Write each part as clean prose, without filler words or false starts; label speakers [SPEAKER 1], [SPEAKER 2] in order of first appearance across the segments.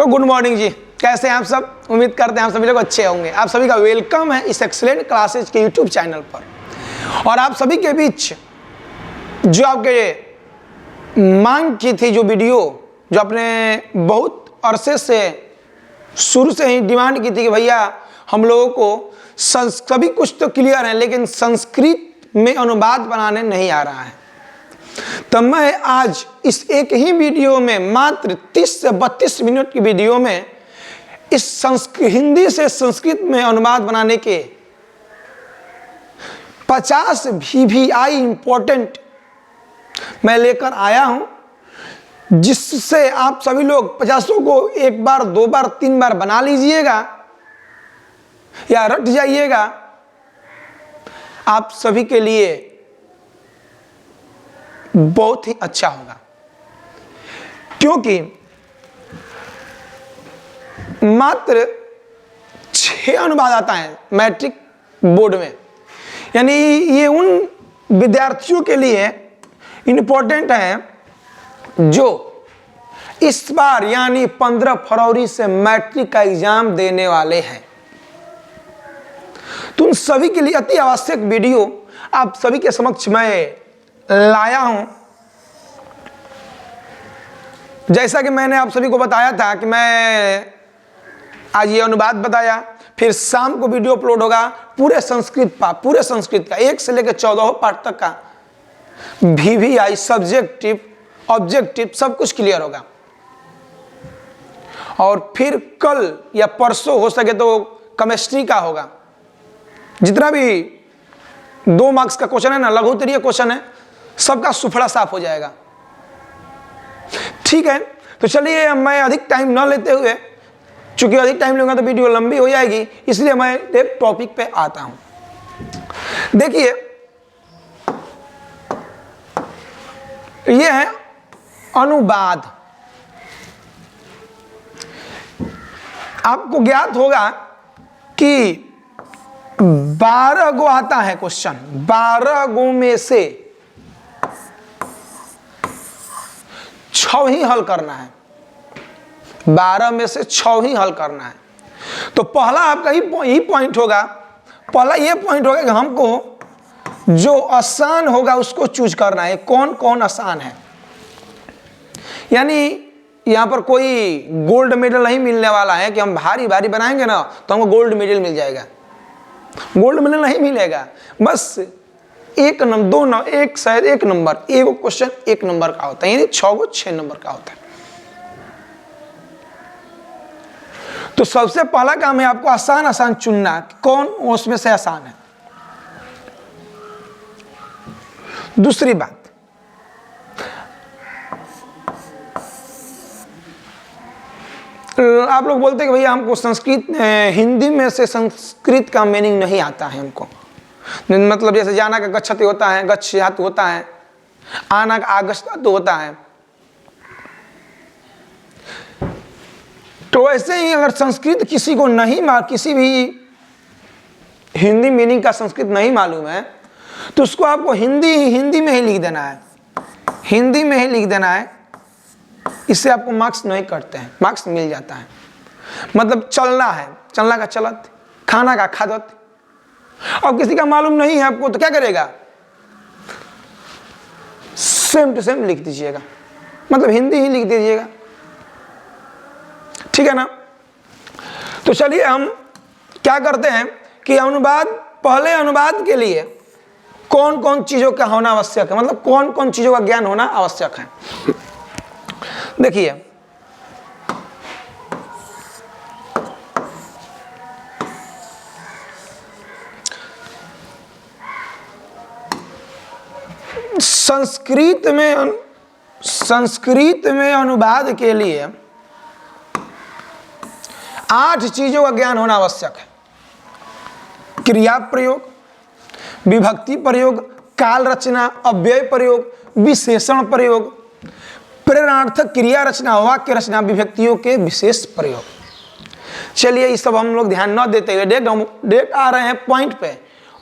[SPEAKER 1] तो good morning जी, कैसे हैं आप सब। उम्मीद करते हैं आप सभी लोग अच्छे होंगे। आप सभी का वेलकम है इस एक्सीलेंट क्लासेज के यूट्यूब चैनल पर। और आप सभी के बीच जो आपके मांग की थी जो वीडियो, जो आपने बहुत अरसे से शुरू से ही डिमांड की थी कि भैया हम लोगों को सभी कुछ तो क्लियर है लेकिन संस्कृत में अनुवाद बनाने नहीं आ रहा है, तो मैं आज इस एक ही वीडियो में मात्र 30 से 32 मिनट की वीडियो में इस हिंदी से संस्कृत में अनुवाद बनाने के 50 VVI इंपॉर्टेंट मैं लेकर आया हूं, जिससे आप सभी लोग 50 को एक बार, दो बार, तीन बार बना लीजिएगा या रट जाइएगा। आप सभी के लिए बहुत ही अच्छा होगा, क्योंकि मात्र 6 अनुवाद आता है मैट्रिक बोर्ड में। यानी ये उन विद्यार्थियों के लिए इंपॉर्टेंट है जो इस बार यानी 15 फरवरी से मैट्रिक का एग्जाम देने वाले हैं। तो उन सभी के लिए अति आवश्यक वीडियो आप सभी के समक्ष मैं लाया हूं। जैसा कि मैंने आप सभी को बताया था कि मैं आज ये अनुवाद बताया, फिर शाम को वीडियो अपलोड होगा पूरे संस्कृत का 1 से लेकर 14 पाठ तक का VVI सब्जेक्टिव ऑब्जेक्टिव सब कुछ क्लियर होगा। और फिर कल या परसों हो सके तो केमिस्ट्री का होगा। जितना भी 2 मार्क्स का क्वेश्चन है ना, लघुत्तरीय क्वेश्चन है, सबका सुफड़ा साफ हो जाएगा। ठीक है, तो चलिए मैं अधिक टाइम न लेते हुए, चूंकि अधिक टाइम लूंगा तो वीडियो लंबी हो जाएगी, इसलिए मैं एक टॉपिक पे आता हूं। देखिए, यह है अनुवाद। आपको ज्ञात होगा कि 12 गो आता है क्वेश्चन, 12 गो में से 6 ही हल करना है। 12 में से 6 ही हल करना है। तो पहला आपका यही पॉइंट होगा, पहला ये पॉइंट होगा कि हमको जो आसान होगा उसको चूज करना है। कौन कौन आसान है, यानी यहां पर कोई गोल्ड मेडल नहीं मिलने वाला है कि हम भारी भारी बनाएंगे ना तो हमको गोल्ड मेडल मिल जाएगा। गोल्ड मेडल नहीं मिलेगा, बस 1 नंबर 2 नंबर, एक शायद 1 नंबर, एक क्वेश्चन 1 नंबर का होता है, यानी 6 को 6 नंबर का होता है। तो सबसे पहला काम है आपको आसान चुनना, कौन उसमें से आसान है। दूसरी बात, आप लोग बोलते हैं कि भैया हमको संस्कृत हिंदी में से संस्कृत का मीनिंग नहीं आता है हमको। मतलब जैसे जाना का गच्छति होता है, गच्छातु होता है, आना का आगच्छतु होता है। तो ऐसे ही अगर संस्कृत किसी को नहीं किसी भी हिंदी मीनिंग का संस्कृत नहीं मालूम है तो उसको आपको हिंदी में ही लिख देना है, हिंदी में ही लिख देना है। इससे आपको मार्क्स नहीं कटते हैं, मार्क्स मिल जाता है। मतलब चलना है, चलना का चलत, खाना का खादत। और किसी का मालूम नहीं है आपको तो क्या करेगा, सेम टू सेम लिख दीजिएगा, मतलब हिंदी ही लिख दीजिएगा। ठीक है ना। तो चलिए हम क्या करते हैं कि पहले अनुवाद के लिए कौन कौन चीजों का होना आवश्यक है, मतलब कौन कौन चीजों का ज्ञान होना आवश्यक है। देखिए, संस्कृत में अनुवाद के लिए 8 चीजों का ज्ञान होना आवश्यक है। क्रिया प्रयोग, विभक्ति प्रयोग, काल रचना, अव्यय प्रयोग, विशेषण प्रयोग, प्रेरणार्थक क्रिया रचना, वाक्य रचना, विभक्तियों के विशेष प्रयोग। चलिए ये सब हम लोग ध्यान न देते हुए डायरेक्ट आ रहे हैं पॉइंट पे।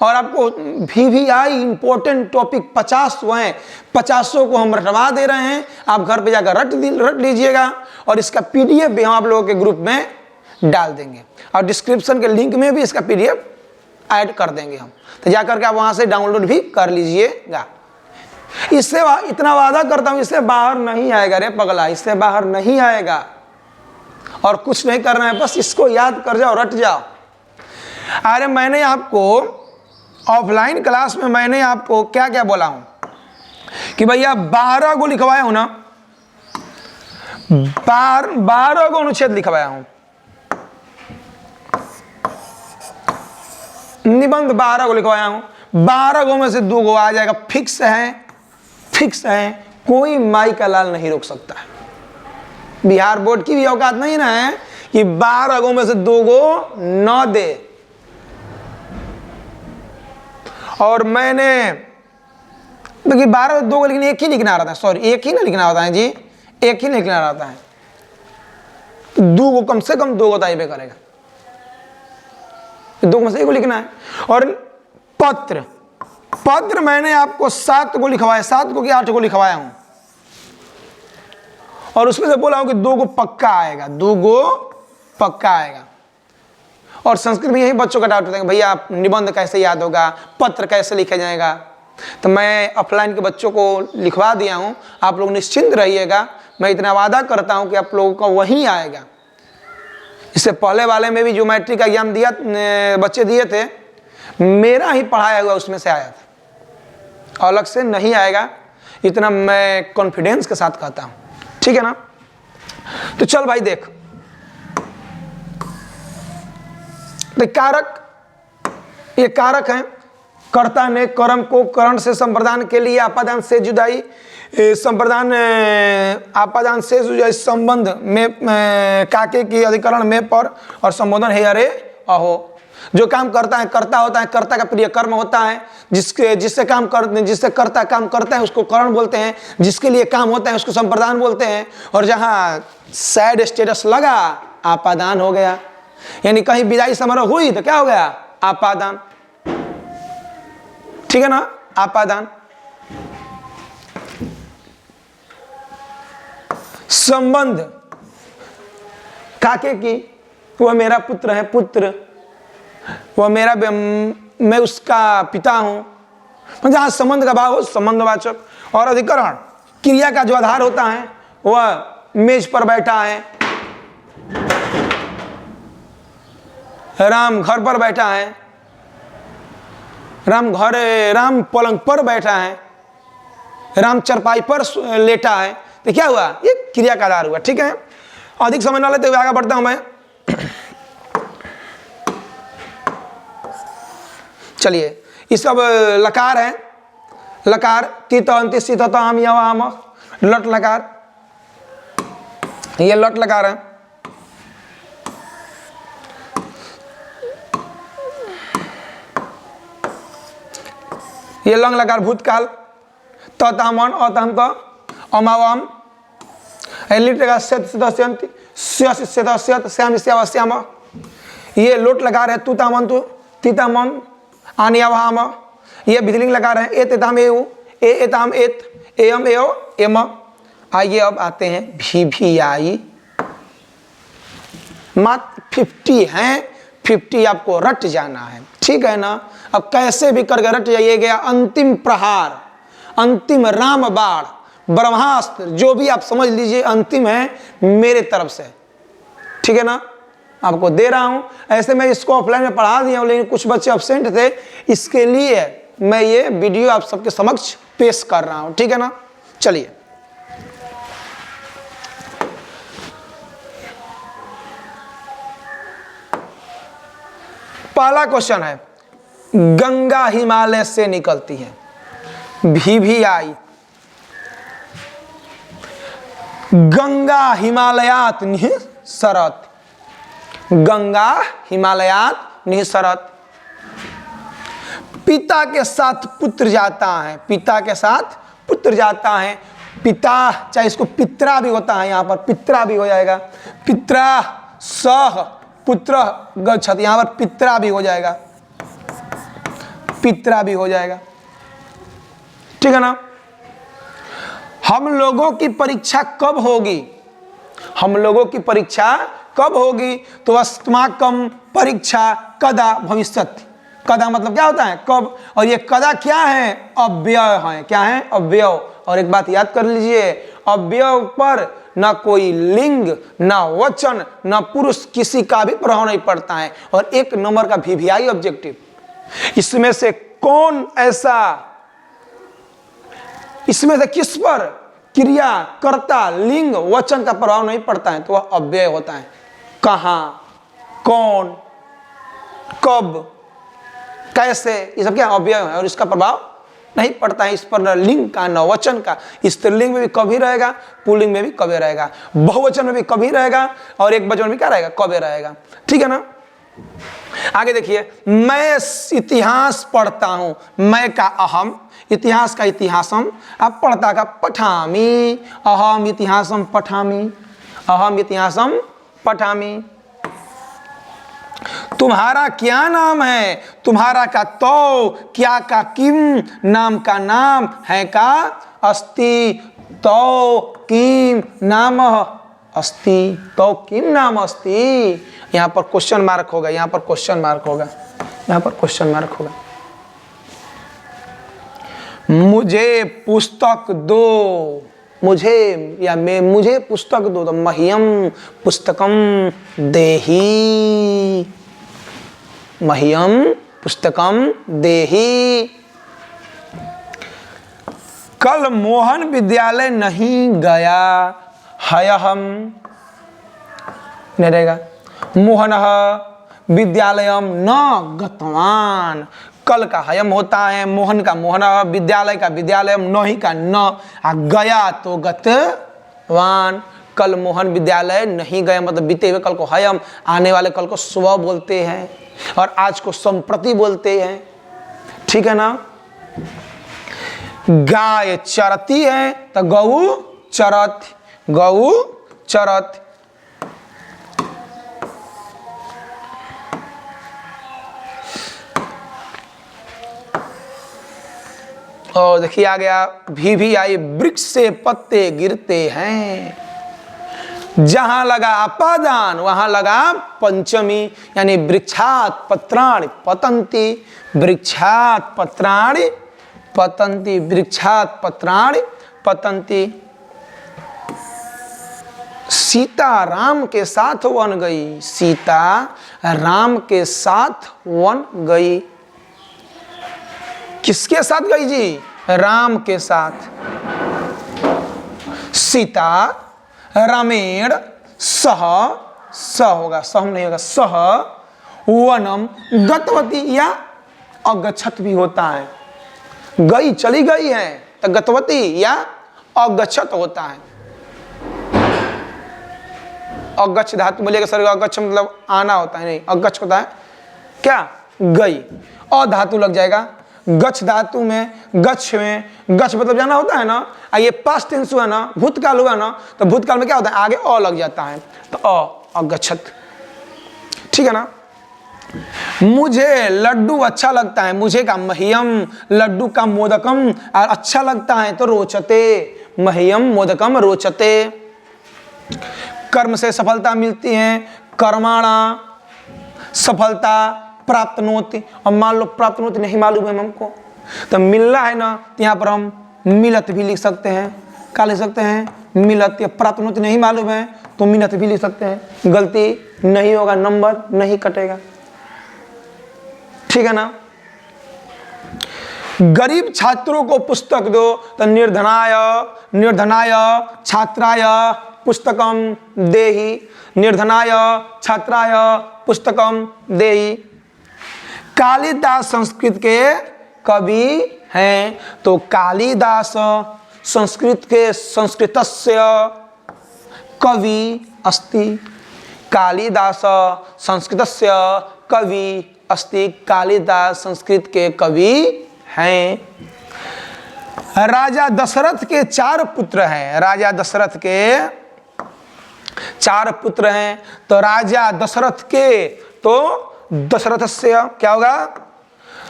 [SPEAKER 1] और आपको VVI इंपॉर्टेंट टॉपिक 50 हैं, 50 को हम रटवा दे रहे हैं। आप घर पे जाकर रट लीजिएगा और इसका PDF भी हम आप लोगों के ग्रुप में डाल देंगे और डिस्क्रिप्शन के लिंक में भी इसका PDF ऐड कर देंगे हम, तो जाकर के आप वहां से डाउनलोड भी कर लीजिएगा। इससे इतना वादा करता हूं, इससे बाहर नहीं आएगा रे पगला, इससे बाहर नहीं आएगा। और कुछ नहीं करना है, बस इसको याद कर जाओ, रट जाओ। अरे मैंने आपको ऑफलाइन क्लास में मैंने आपको क्या क्या बोला हूं कि भैया 12 को लिखवाया हूं ना, 12 को अनुच्छेद लिखवाया हूं, निबंध 12 को लिखवाया हूं। 12 को में से 2 को आ जाएगा, फिक्स है, कोई माई का लाल नहीं रोक सकता है। बिहार बोर्ड की भी औकात नहीं ना है कि 12 को में से 2 को न दे। और मैंने देखिए 12 में 2 को लेकिन एक ही लिखना रहता है, सॉरी एक ही ना लिखना होता है जी, एक ही लिखना रहता है। 2 को कम से कम 2 को ताइबे करेगा, 2 में से 1 को लिखना है। और पत्र मैंने आपको 7 को लिखवाया, 7 को कि 8 को लिखवाया हूं और उसमें से बोला हूं कि 2 को पक्का आएगा, 2 को पक्का आएगा। और संस्कृत में यही बच्चों का डाउट होता है कि भैया निबंध कैसे याद होगा, पत्र कैसे लिखा जाएगा। तो मैं ऑफलाइन के बच्चों को लिखवा दिया हूं, आप लोग निश्चिंत रहिएगा। मैं इतना वादा करता हूं कि आप लोगों का वही आएगा। इससे पहले वाले में भी जो मैट्रिक का एग्जाम दिया बच्चे दिए थे, मेरा ही पढ़ाया हुआ उसमें से आया था, अलग से नहीं आएगा, इतना मैं कॉन्फिडेंस के साथ कहता हूं। ठीक है ना। तो चल भाई देख, कारक, ये कारक हैं। कर्ता ने कर्म को करण से संप्रदान के लिए आपादान से जुदाई, संप्रदान आपादान से जुदाई संबंध में काके की अधिकरण में पर और संबोधन है अरे अहो। जो काम करता है कर्ता होता है, कर्ता का प्रिय कर्म होता है, जिससे कर्ता काम करता है उसको करण बोलते हैं, जिसके लिए काम होता है उसको संप्रदान बोलते हैं। और जहां सैड स्टेटस लगा आपादान हो गया, यानी कहीं विदाई समारोह हुई तो क्या हो गया, आपादान। ठीक है ना, आपादान। संबंध काके की, वह मेरा पुत्र है, पुत्र वह मेरा, मैं उसका पिता हूं। जहां संबंध का भाव हो संबंधवाचक। और अधिकरण क्रिया का जो आधार होता है वह मेज पर बैठा है, राम घर पर बैठा है, राम पलंग पर बैठा है, राम चरपाई पर लेटा है। तो क्या हुआ, ये क्रिया का आधार हुआ। ठीक है, अधिक समय न लेते हुए आगे बढ़ता हूं मैं। चलिए, ये सब लकार है। लकार तित अंति सित ताम यवाम, लट लकार, ये लट लकार है। ये लंग लकार भूतकाल, तमन अतम अमावम, लिट लगा सत्यंति श्याम श्याम। ये लोट लकार है, तू तामन तू तीतामन आनियावाम। ये बिजलिंग लगा रहे हैं, एताम एउ एताम एत एम एओ एम। आइए अब आते हैं VVI। मात्र 50 हैं, 50 आपको रट जाना है। ठीक है ना। अब कैसे भी करके रट जाइएगा। अंतिम प्रहार, अंतिम राम बाण, ब्रह्मास्त्र, जो भी आप समझ लीजिए अंतिम है मेरे तरफ से। ठीक है ना, आपको दे रहा हूं। ऐसे मैं इसको ऑफलाइन में पढ़ा दिया हूं, लेकिन कुछ बच्चे एब्सेंट थे, इसके लिए मैं ये वीडियो आप सबके समक्ष पेश कर रहा हूं। ठीक है ना। चलिए, पहला क्वेश्चन है, गंगा हिमालय से निकलती है। VVI, गंगा हिमालयात निःसरत, गंगा हिमालयात निःसरत। पिता के साथ पुत्र जाता है, पिता के साथ पुत्र जाता है। पिता, चाहे इसको पित्रा भी होता है, यहां पर पित्रा भी हो जाएगा। पित्रा सह पुत्र गच्छति, यहां पर पित्रा भी हो जाएगा। पित्रा भी हो जाएगा, ठीक है ना। हम लोगों की परीक्षा कब होगी, हम लोगों की परीक्षा कब होगी, तो अस्माकं परीक्षा कदा भविष्यति। कदा मतलब क्या होता है, कब, और ये कदा क्या है, अव्यय है। क्या है, अव्यय। और एक बात याद कर लीजिए, अव्यय पर ना कोई लिंग, ना वचन, ना पुरुष, किसी का भी प्रभाव नहीं पड़ता है। और एक नंबर का वीवीआई ऑब्जेक्टिव, इसमें से कौन ऐसा, इसमें से किस पर क्रिया, कर्ता, लिंग, वचन का प्रभाव नहीं पड़ता है, तो वह अव्यय होता है। कहां, कौन, कब, कैसे, ये सब क्या अव्यय है और इसका प्रभाव नहीं पड़ता है इस पर, न लिंग का न वचन का। स्त्रीलिंग में भी कभी रहेगा, पुल्लिंग में भी कभी रहेगा, बहुवचन में भी कभी रहेगा, और एक वचन में क्या रहेगा, कभी रहेगा, ठीक है ना। आगे देखिए, मैं इतिहास पढ़ता हूं, मैं का अहम, इतिहास का इतिहासम, अब पढ़ता का पठामी, अहम इतिहासम पठामी, अहम इतिहासम पठामी। तुम्हारा क्या नाम है, तुम्हारा का तो, क्या का किम, नाम का नाम, है का अस्ति, तो किम नाम अस्ति, तो किम नाम अस्ति। यहां पर क्वेश्चन मार्क होगा, यहां पर क्वेश्चन मार्क होगा, यहां पर क्वेश्चन मार्क होगा। मुझे पुस्तक दो, मुझे या मैं, मुझे पुस्तक दो, तो मह्यम पुस्तकम देहि, मह्यम पुस्तकम देहि। कल मोहन विद्यालय नहीं गया, हयहम नहीं रहेगा, मोहनः विद्यालयम न गतवान। कल का हयम होता है, मोहन का मोहन, विद्यालय का विद्यालयम, नहीं का न, आ गया तो गतवान। कल मोहन विद्यालय नहीं गया मतलब बीते हुए कल को हयम, आने वाले कल को स्व बोलते हैं, और आज को संप्रति बोलते हैं, ठीक है ना। गाय चरती है तो गऊ चरत, गऊ चरत। और देखिए आ गया भी आई, वृक्ष से पत्ते गिरते हैं, जहां लगा अपादान वहां लगा पंचमी, यानी वृक्षात पत्राणि पतंती, वृक्षात पत्राणि पतंती, वृक्षात पत्राणि पतंती। सीता राम के साथ वन गई, सीता राम के साथ वन गई। किसके साथ गई जी, राम के साथ। सीता रामेण सह, स होगा, सहम नहीं होगा, सह वनम गतवती, या अगच्छत भी होता है, गई चली गई है तो गतवती या अगच्छत होता है। अगच्छ धातु बोलिएगा सर, अगच्छ मतलब आना होता है, नहीं अगच्छ होता है क्या, गई, अ धातु लग जाएगा। गच्छ धातु में, गच्छ में, गच्छ मतलब जाना होता है ना, ये पास्ट टेंस हुआ ना, भूतकाल हुआ ना, तो भूतकाल में क्या होता है, आगे अ लग जाता है, तो अगच्छत, ठीक है ना। मुझे लड्डू अच्छा लगता है, मुझे का मह्यम, लड्डू का मोदकम, और अच्छा लगता है तो रोचते, मह्यम मोदकम रोचते। कर्म से सफलता मिलती है, कर्माणा सफलता प्राप्तनोति। और मान लो प्राप्तनोति नहीं मालूम है हमको, तो मिलना है ना, तो यहाँ पर हम मिलत भी लिख सकते हैं। क्या लिख सकते हैं, मिलत। या प्राप्तनोति नहीं मालूम है तो मिलत भी लिख सकते हैं, गलती नहीं होगा, नंबर नहीं कटेगा, ठीक है ना। गरीब छात्रों को पुस्तक दो, तो निर्धनाय, निर्धनाय छात्राय पुस्तकम देहि, निर्धनाय छात्राय पुस्तकम देहि। कालिदास संस्कृत के कवि हैं, तो कालिदास संस्कृत के संस्कृतस्य कवि अस्ति, कालिदास संस्कृतस्य कवि अस्ति, कालिदास संस्कृत के कवि हैं। राजा दशरथ के 4 पुत्र हैं, राजा दशरथ के 4 पुत्र हैं, तो राजा दशरथ के, तो दशरथ से क्या होगा,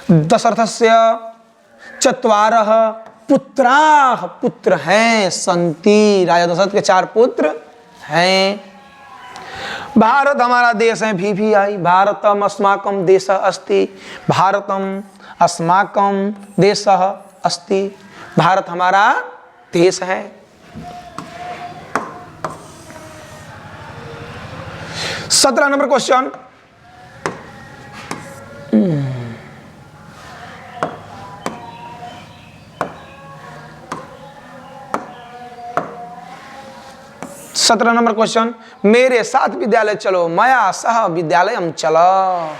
[SPEAKER 1] दशरथस्य चत्वारः पुत्राः, पुत्र हैं संति, राजा दशरथ के 4 पुत्र हैं। भारत हमारा देश है, VVI, भारतम अस्माकं देशः अस्ति, भारतम अस्माकं देशः अस्ति, भारत हमारा देश है। 17 नंबर क्वेश्चन, सत्रह नंबर क्वेश्चन, मेरे साथ विद्यालय चलो, मया सह विद्यालयम चलो।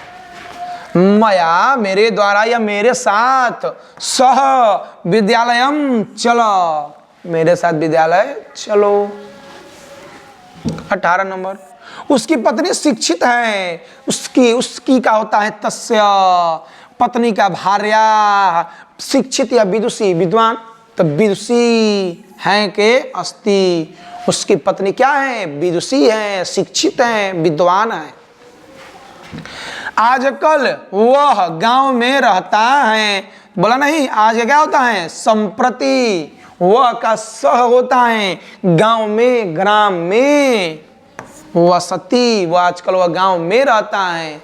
[SPEAKER 1] मया मेरे द्वारा या मेरे साथ, सह विद्यालयम चलो, मेरे साथ विद्यालय चलो। 18 नंबर, उसकी पत्नी शिक्षित है, उसकी क्या होता है, तस्य, पत्नी का भार्या, शिक्षित या विदुषी, विद्वान, तो विदुषी है के अस्ति, उसकी पत्नी क्या है, विदुषी है, शिक्षित है, विद्वान है। आजकल वह गांव में रहता है, बोला नहीं, आज क्या होता है, संप्रति, वह का सह होता है, गांव में, ग्राम में, वसती, वो आजकल वह गांव में रहता है,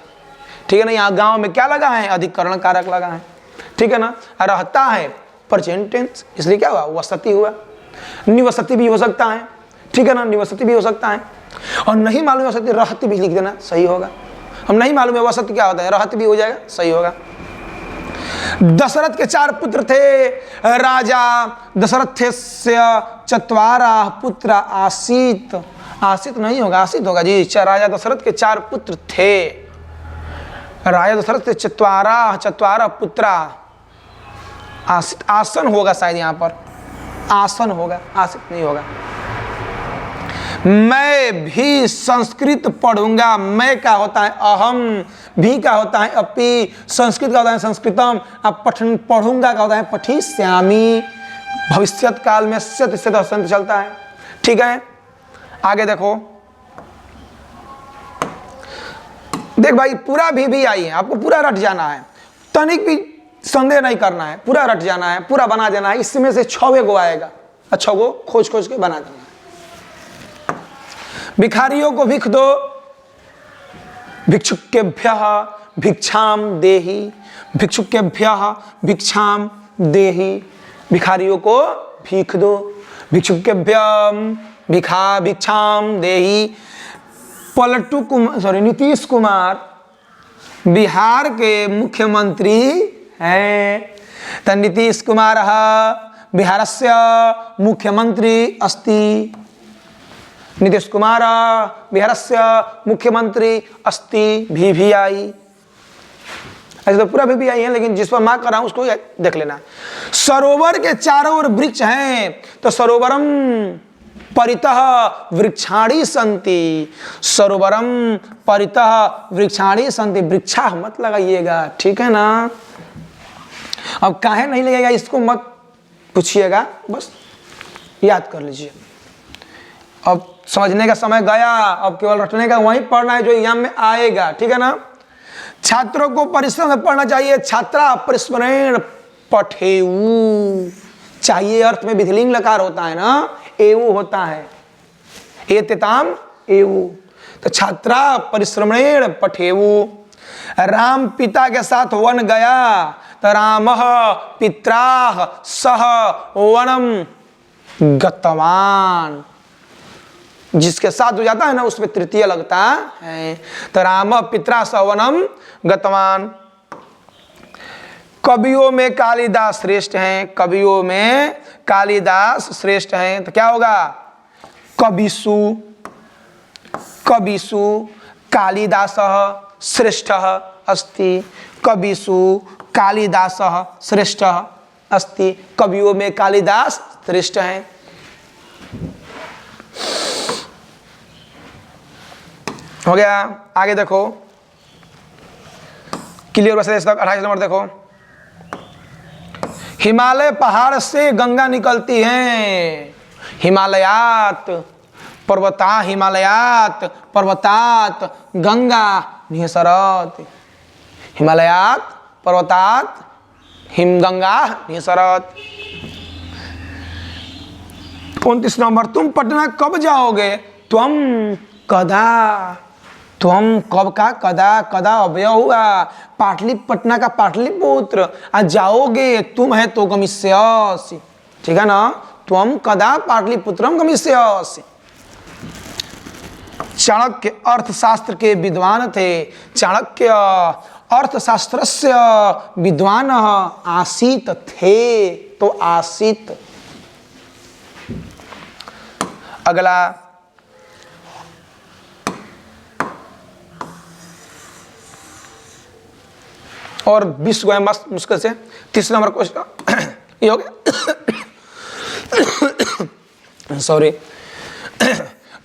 [SPEAKER 1] ठीक है ना। यहाँ गांव में क्या लगा है, अधिकरण कारक लगा है, ठीक है ना। रहता है प्रेजेंट टेंस, इसलिए क्या हुआ, वसती हुआ। निवसती भी हो सकता है, ठीक है ना, निवसती भी हो सकता है। और नहीं मालूम वसती, रहती भी लिख देना, सही होगा। हम नहीं मालूम है वसती क्या होता है, रहती भी हो जाएगा, सही होगा। दशरथ के 4 पुत्र थे, राजा दशरथस्य चत्वारः पुत्र आसीत, आसित नहीं होगा, आसित होगा जी। राजा दशरथ के 4 पुत्र थे, राजा दशरथ के चत्वारः पुत्र, आसित, आसन होगा शायद यहाँ पर, आसन होगा, आसित नहीं होगा। मैं भी संस्कृत पढ़ूंगा, मैं क्या होता है, अहम, भी क्या होता है, अपि, संस्कृत का होता है संस्कृतम, अब पढ़ूंगा का होता है पठिष्यामि, भविष्यत काल में सत्य से दर्शन चलता है, ठीक है। आगे देखो, देख भाई पूरा भी आई है, आपको पूरा रट जाना है, तनिक भी संदेह नहीं करना है, पूरा रट जाना है, पूरा बना देना है। इसमें से 6 गो आएगा, 6 गो खोज खोज के बना देना है। भिखारियों को भिख दो, भिक्षुकेभ्यः भिक्षाम देहि, भिक्षुकेभ्यः भिक्षाम देहि, भिखारियों को भीख दो, भिक्षुकेभ्यः भिक्षाम देहि। नीतीश कुमार बिहार के मुख्यमंत्री हैं, तो नीतीश कुमार बिहारस्य मुख्यमंत्री अस्ति, नीतीश कुमार बिहारस्य मुख्यमंत्री अस्ति, VVI। ऐसे तो पूरा VVI है, लेकिन जिस पर मार्क कर रहा हूं उसको देख लेना। सरोवर के चारों ओर वृक्ष हैं, तो सरोवरम परितः वृक्षाणी संति, सरोवरम परितः वृक्षाणी संति, वृक्षा मत लगाइएगा, ठीक है ना। अब काहे नहीं लगेगा इसको मत पूछिएगा, बस याद कर लीजिए। अब समझने का समय गया, अब केवल रटने का वही पढ़ना है जो एग्जाम में आएगा, ठीक है ना। छात्रों को परिश्रम से पढ़ना चाहिए, छात्रा परिस्मरण पठेऊ चाहिए, अर्थ में विधिलिंग लकार होता है ना, एवं होता है, एतेताम एवं, तो छात्रा परिश्रमेण पठेऊ। राम पिता के साथ वन गया, तो रामः पित्राः सह वनम गतवान, जिसके साथ हो जाता है ना उसमें तृतीय लगता है, तो राम पित्रा सह वनम गतवान। कवियों में कालिदास श्रेष्ठ हैं, कवियों में कालिदास श्रेष्ठ हैं, तो क्या होगा, कविषु, कविषु कालिदासः श्रेष्ठः अस्ति, कविषु कालिदासः श्रेष्ठः अस्ति, कवियों में कालिदास श्रेष्ठ हैं। हो गया। आगे देखो, क्लियर बस तक 28 नंबर देखो, हिमालय पहाड़ से गंगा निकलती है, हिमालयात पर्वता, हिमालयात पर्वतात गंगा निःसरति, हिमालयात पर्वतात हिमगंगा निसरत। 29 नंबर, तुम पटना कब जाओगे? त्वम कदा। त्वम कब का कदा, कदा अव्यय हुआ, पटना का पाटलिपुत्र। आज जाओगे तुम है तो गमिष्यसि, ठीक है ना। त्वम कदा पाटलिपुत्रम गमिष्यसि। चाणक्य अर्थशास्त्र के विद्वान थे। चाणक्य अर्थशास्त्रस्य विद्वान आसीत थे, तो आसीत। अगला, और 20 गए मस्त मुश्किल से। 30 नंबर क्वेश्चन ये हो गया। सॉरी।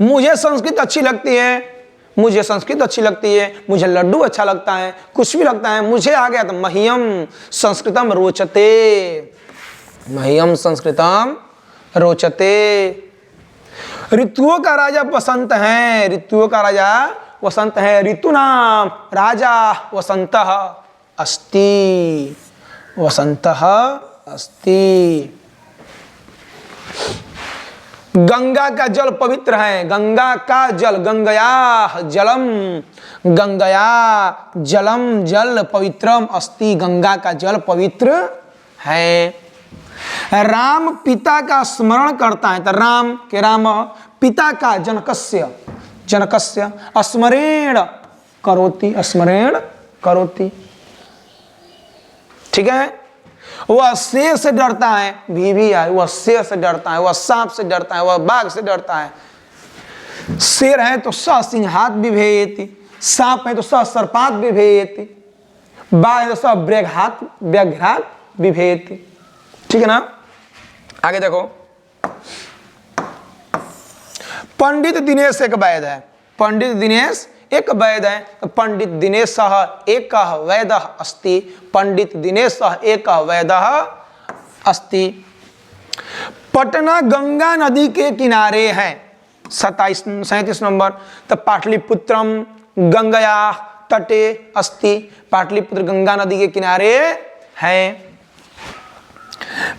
[SPEAKER 1] मुझे संस्कृत अच्छी लगती है, मुझे संस्कृत अच्छी लगती है, मुझे लड्डू अच्छा लगता है, कुछ भी लगता है, मुझे आ गया तो मह्यम संस्कृतम रोचते, मह्यम संस्कृतम रोचते। ऋतुओं का राजा वसंत है, ऋतुओं का राजा वसंत है। ऋतु नाम राजा वसंतः अस्ति, वसंतः अस्ति। गंगा का जल पवित्र है, गंगा का जल, गंगया जलम, गंगया जलम, जल पवित्रम अस्ति, गंगा का जल पवित्र है। राम पिता का स्मरण करता है, तो राम के राम पिता का जनकस्य, जनकस्य स्मरेण करोति, स्मरेण करोति, ठीक है। वह शेर से डरता है, भी है, वह शेर से डरता है, वह सांप से डरता है, वह बाघ से डरता है। शेर है तो स सिंहात बिभेति, सांप है तो स सर्पात बिभेति, बाघ है तो स व्याघ्रात बिभेति, ठीक है ना। आगे देखो, पंडित दिनेश एक वैद है, पंडित दिनेश एक वैद है, तो पंडित दिनेश एक वैद अस्ति, पंडित दिनेश एक वैद अस्ति। पटना गंगा नदी के किनारे है। 37 नंबर, तो पाटलिपुत्रम गंगया तटे अस्ति, पाटलिपुत्र गंगा नदी के किनारे है।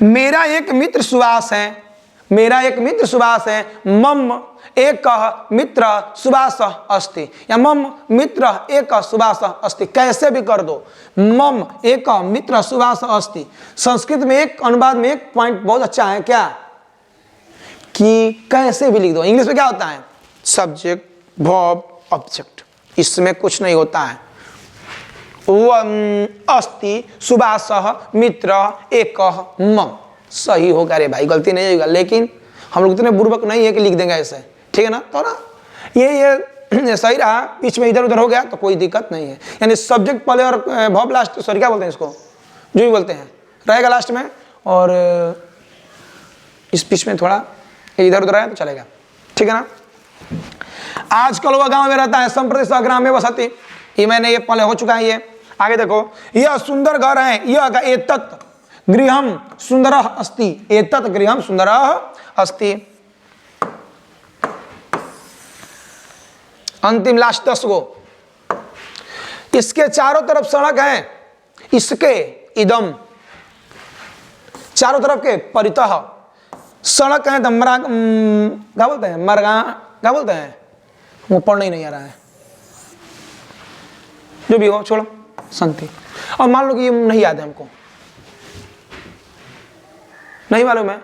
[SPEAKER 1] मेरा एक मित्र सुभाष है, मेरा एक मित्र सुभाष है। मम एक मित्र सुभाष अस्ति, या मम मित्र एक सुभाष अस्ति, कैसे भी कर दो। मम एक मित्र सुभाष अस्ति। संस्कृत में एक अनुवाद में एक पॉइंट बहुत अच्छा है, क्या कि कैसे भी लिख दो। इंग्लिश में क्या होता है, सब्जेक्ट वर्ब ऑब्जेक्ट, इसमें कुछ नहीं होता है। अस्ति सुभाष मित्र एक मम, सही होगा रे भाई, गलती नहीं होगा। लेकिन हम लोग इतने बुर्बक नहीं है कि लिख देंगे ऐसे, ठीक है ना। तो ना ये सही रहा, बीच में इधर उधर हो गया तो कोई दिक्कत नहीं है। यानी सब्जेक्ट पहले और वर्ब लास्ट, सॉरी क्या बोलते हैं इसको, जो भी बोलते हैं रहेगा लास्ट में, और इस बीच में थोड़ा इधर उधर आया तो चलेगा, ठीक है ना। आजकल वह गांव में रहता है, संप्रति स्वग्राम में बसती, ये मैंने ये पहले हो चुका है। ये आगे देखो, यह सुंदर घर है, यह एतत् गृहम सुंदरः अस्ति, एतत् गृहम सुंदरः अस्ति। अंतिम लास्ट 10 गो। इसके चारों तरफ सड़क है, इसके इदम, चारों तरफ के परितः सड़क है। दमरा क्या बोलते हैं, मरगा क्या बोलते हैं, वो पढ़ना ही नहीं आ रहा है, जो भी हो छोड़ो, संति। और मान लो कि ये नहीं याद है हमको, नहीं मालूम है,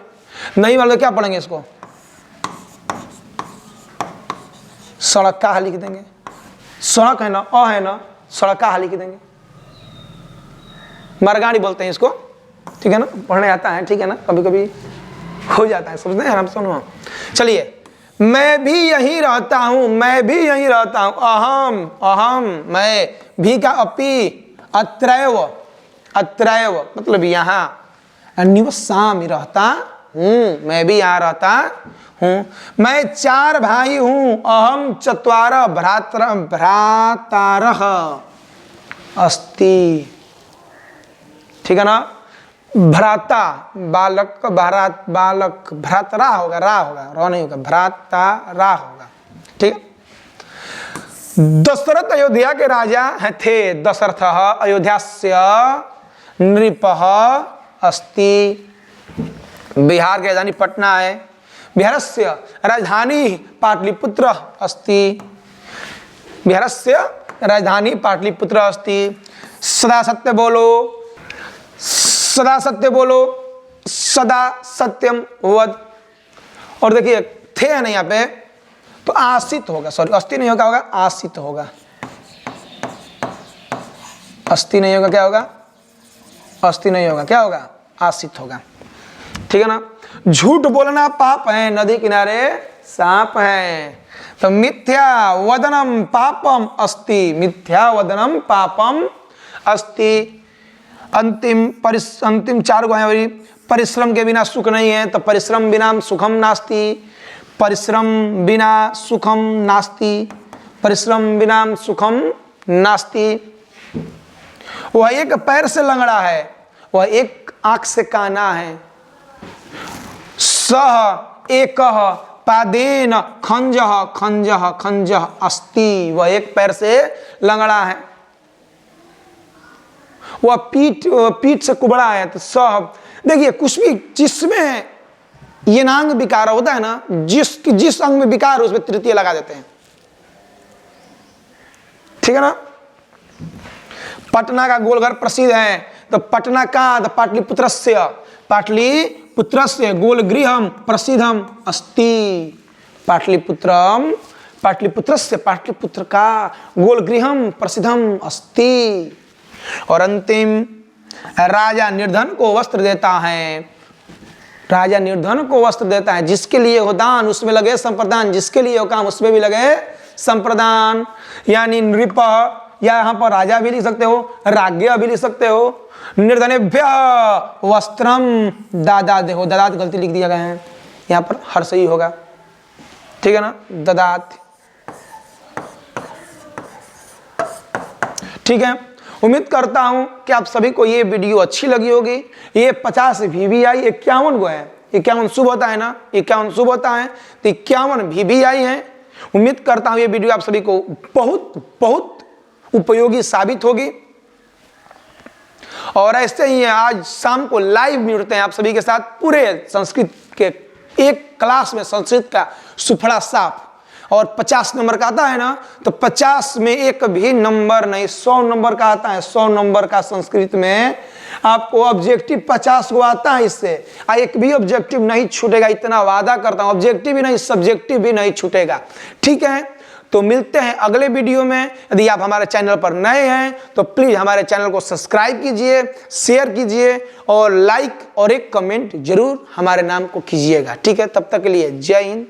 [SPEAKER 1] नहीं मालूम, क्या पढ़ेंगे इसको, सड़क का लिख देंगे, सड़क है ना, अ है ना, सड़क का लिख देंगे। मरगाड़ी बोलते हैं इसको, ठीक है ना, पढ़ने आता है, ठीक है ना, कभी कभी हो जाता है, समझते हैं हम, सुनो। चलिए, मैं भी यहीं रहता हूं, मैं भी यहीं रहता हूं। अहम अहम मैं, भी का अपि, अत्रैव अत्रैव मतलब यहाँ, निवसामि रहता हूं, मैं भी यहाँ रहता हूं। मैं 4 भाई हूं, अहम 4 भ्रातारः अस्ति, ठीक है ना। भ्राता बालक, भरात बालक, भ्रातरा होगा, रा होगा, रा नहीं होगा, भ्राता रा होगा, ठीक है। दशरथ अयोध्या के राजा थे। दशरथ अयोध्यास्य नृपः अस्ति। बिहार की राजधानी पटना है। बिहारस्य राजधानी पाटलिपुत्र अस्ति। बिहारस्य राजधानी पाटलिपुत्र अस्ति। सदा सत्य बोलो, सदा सत्य बोलो, सदा सत्यम वद। और देखिए थे है ना यहाँ पे, तो आसित होगा, सॉरी अस्ति नहीं होगा, होगा आसित होगा। अस्ति नहीं होगा, क्या होगा? अस्ति नहीं होगा, क्या होगा? आसित होगा। ठीक है ना। झूठ बोलना पाप है, नदी किनारे सांप है। तो मिथ्या वदनम पापम अस्ति। मिथ्या वदनम पापम अस्ति। अंतिम 4 गो हैं। परिश्रम के बिना सुख नहीं है, तो परिश्रम बिना सुखम नास्ति। परिश्रम बिना सुखम नास्ति। परिश्रम बिना सुखम नास्ति। वह एक पैर से लंगड़ा है, वह एक आंख से काना है। सह एकह पादेन खंजह खंजह खंजह अस्ति। वह एक पैर से लंगड़ा है, वह पीठ से कुबड़ा है। तो सह, देखिए कुछ भी जिसमें ये नांग विकार होता है ना, जिस अंग में विकार हो उसमें तृतीय लगा देते हैं। ठीक है ना। पटना का गोलघर प्रसिद्ध है, तो पटना का पाटलिपुत्रस्य, पाटलिपुत्रस्य गोलगृहम प्रसिद्धम अस्ति। पाटलिपुत्रम पाटलिपुत्रस्य, पाटलिपुत्र का गोलगृहम प्रसिद्धम अस्ति। और अंतिम, राजा निर्धन को वस्त्र देता है। राजा निर्धन को वस्त्र देता है। जिसके लिए हो दान उसमें लगे संप्रदान, जिसके लिए हो काम उसमें भी लगे संप्रदान। यानी नृप, या यहाँ पर राजा भी लिख सकते हो, राज्ञ भी लिख सकते हो। निर्धनेभ्य वस्त्रम दादा देहो। ददात गलती लिख दिया गया है, यहाँ पर हर सही होगा। ठीक है ना, ददात। ठीक है, उम्मीद करता हूं कि आप सभी को ये वीडियो अच्छी लगी होगी। ये 50 VVI 51 गो है। 51 शुभ होता है ना, 51 शुभ होता है, तो 51 VVI है। उम्मीद करता हूं ये वीडियो आप सभी को बहुत बहुत उपयोगी साबित होगी। और ऐसे ही आज शाम को लाइव मिलते हैं आप सभी के साथ, पूरे संस्कृत के एक क्लास में संस्कृत का सुफड़ा साफ। और 50 नंबर का आता है ना, तो 50 में एक भी नंबर नहीं, 100 नंबर का आता है। 100 नंबर का संस्कृत में आपको ऑब्जेक्टिव 50 को आता है। इससे एक भी ऑब्जेक्टिव नहीं छूटेगा, इतना वादा करता हूं। ऑब्जेक्टिव भी नहीं, सब्जेक्टिव भी नहीं छूटेगा। ठीक है, तो मिलते हैं अगले वीडियो में। यदि आप हमारे चैनल पर नए हैं तो प्लीज हमारे चैनल को सब्सक्राइब कीजिए, शेयर कीजिए और लाइक और एक कमेंट जरूर हमारे नाम को कीजिएगा। ठीक है, तब तक के लिए जय हिंद।